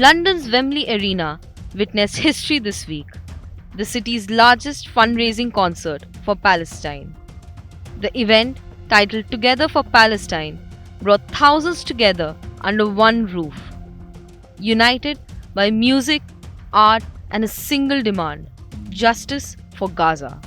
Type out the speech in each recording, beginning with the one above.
London's Wembley Arena witnessed history this week, the city's largest fundraising concert for Palestine. The event, titled Together for Palestine, brought thousands together under one roof, united by music, art, and a single demand: justice for Gaza.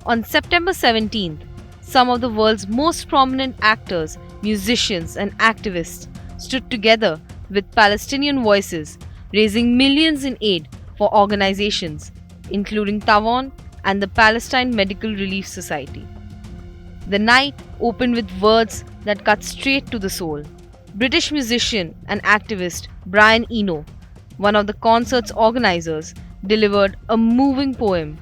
On September 17th, some of the world's most prominent actors, musicians, and activists stood together with Palestinian voices, raising millions in aid for organizations including Tawon and the Palestine Medical Relief Society. The night opened with words that cut straight to the soul. British musician and activist Brian Eno, one of the concert's organizers, delivered a moving poem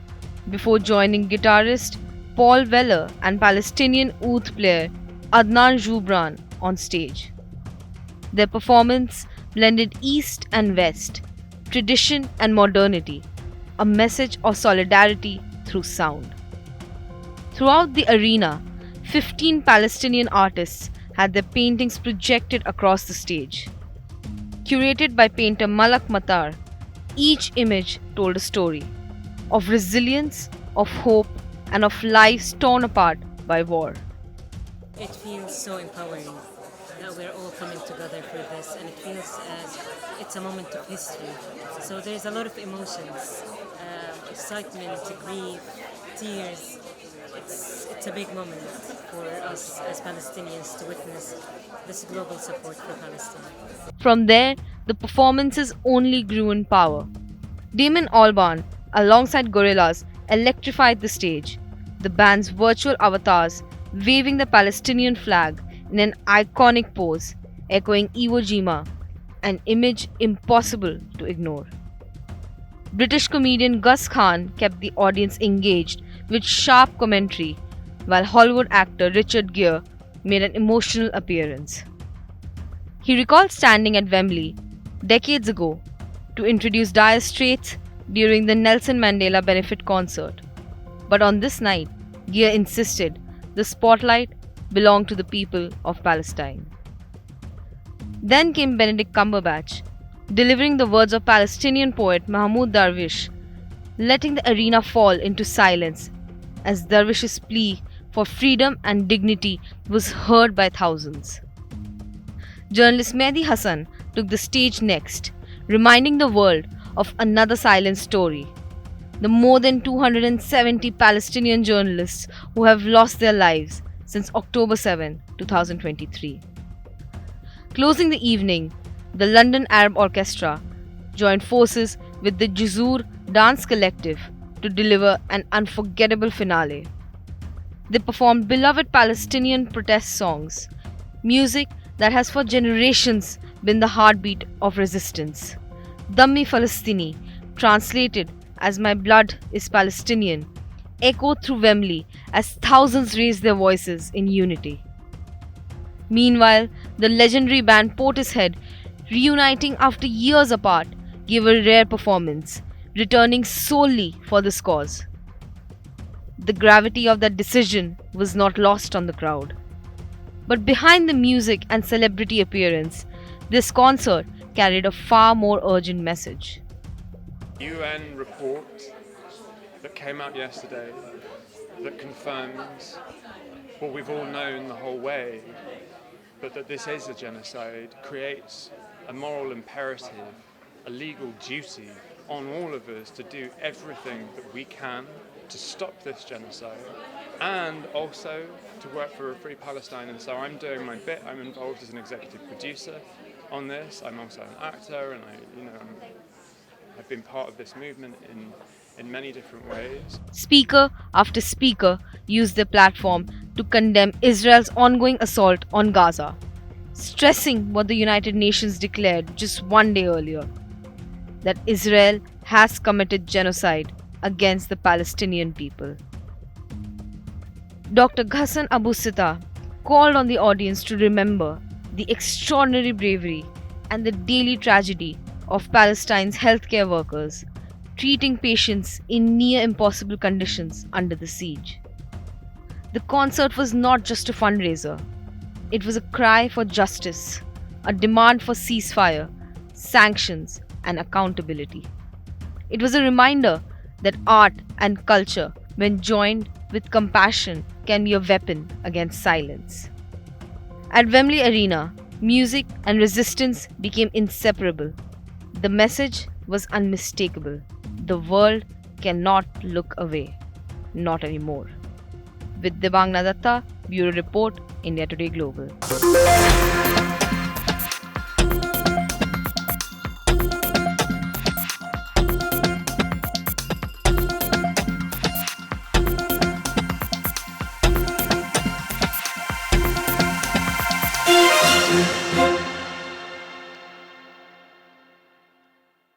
before joining guitarist Paul Weller and Palestinian oud player Adnan Joubran on stage. Their performance blended East and West, tradition and modernity, a message of solidarity through sound. Throughout the arena, 15 Palestinian artists had their paintings projected across the stage. Curated by painter Malak Mattar, each image told a story of resilience, of hope, and of lives torn apart by war. It feels so empowering that we're all coming together for this, and it feels as it's a moment of history. So there's a lot of emotions, excitement, grief, tears. It's a big moment for us as Palestinians to witness this global support for Palestine. From there, the performances only grew in power. Damon Albarn, alongside Gorillaz, electrified the stage, the band's virtual avatars waving the Palestinian flag in an iconic pose, echoing Iwo Jima, an image impossible to ignore. British comedian Gus Khan kept the audience engaged with sharp commentary, while Hollywood actor Richard Gere made an emotional appearance. He recalled standing at Wembley decades ago to introduce Dire Straits during the Nelson Mandela benefit concert. But on this night, Gere insisted the spotlight belonged to the people of Palestine. Then came Benedict Cumberbatch, delivering the words of Palestinian poet Mahmoud Darwish, letting the arena fall into silence as Darwish's plea for freedom and dignity was heard by thousands. Journalist Mehdi Hasan took the stage next, reminding the world of another silent story: the more than 270 Palestinian journalists who have lost their lives since October 7, 2023. Closing the evening, the London Arab Orchestra joined forces with the Juzur Dance Collective to deliver an unforgettable finale. They performed beloved Palestinian protest songs, music that has for generations been the heartbeat of resistance. Dammi Falastini, translated as "My blood is Palestinian," echoed through Wembley as thousands raised their voices in unity. Meanwhile, the legendary band Portishead, reuniting after years apart, gave a rare performance, returning solely for this cause. The gravity of that decision was not lost on the crowd. But behind the music and celebrity appearance, this concert carried a far more urgent message. UN report that came out yesterday that confirms what we've all known the whole way, but that this is a genocide, creates a moral imperative, a legal duty on all of us to do everything that we can to stop this genocide and also to work for a free Palestine. And so I'm doing my bit. I'm involved as an executive producer on this. I'm also an actor, and I've been part of this movement in many different ways. Speaker after speaker used their platform to condemn Israel's ongoing assault on Gaza, stressing what the United Nations declared just one day earlier, that Israel has committed genocide against the Palestinian people. Dr. Ghassan Abu Sita called on the audience to remember the extraordinary bravery and the daily tragedy of Palestine's healthcare workers, treating patients in near impossible conditions under the siege. The concert was not just a fundraiser, it was a cry for justice, a demand for ceasefire, sanctions, and accountability. It was a reminder that art and culture, when joined with compassion, can be a weapon against silence. At Wembley Arena, music and resistance became inseparable. The message was unmistakable. The world cannot look away. Not anymore. With Debangna Datta, Bureau Report, India Today Global.